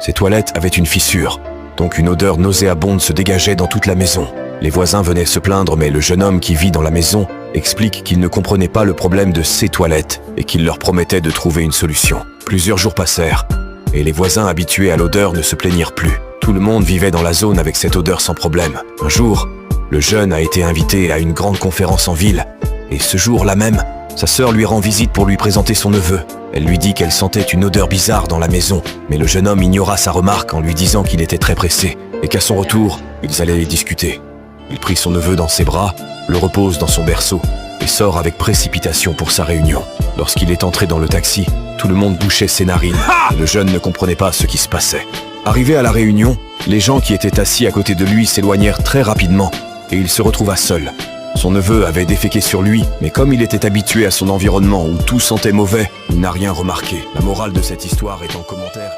Ces toilettes avaient une fissure, donc une odeur nauséabonde se dégageait dans toute la maison. Les voisins venaient se plaindre, mais le jeune homme qui vit dans la maison explique qu'il ne comprenait pas le problème de ces toilettes et qu'il leur promettait de trouver une solution. Plusieurs jours passèrent, et les voisins habitués à l'odeur ne se plaignirent plus. Tout le monde vivait dans la zone avec cette odeur sans problème. Un jour, le jeune a été invité à une grande conférence en ville, et ce jour-là même, sa sœur lui rend visite pour lui présenter son neveu. Elle lui dit qu'elle sentait une odeur bizarre dans la maison, mais le jeune homme ignora sa remarque en lui disant qu'il était très pressé, et qu'à son retour, ils allaient discuter. Il prit son neveu dans ses bras, le repose dans son berceau, et sort avec précipitation pour sa réunion. Lorsqu'il est entré dans le taxi, tout le monde bouchait ses narines, et le jeune ne comprenait pas ce qui se passait. Arrivé à la réunion, les gens qui étaient assis à côté de lui s'éloignèrent très rapidement, et il se retrouva seul. Son neveu avait déféqué sur lui, mais comme il était habitué à son environnement où tout sentait mauvais, il n'a rien remarqué. La morale de cette histoire est en commentaire.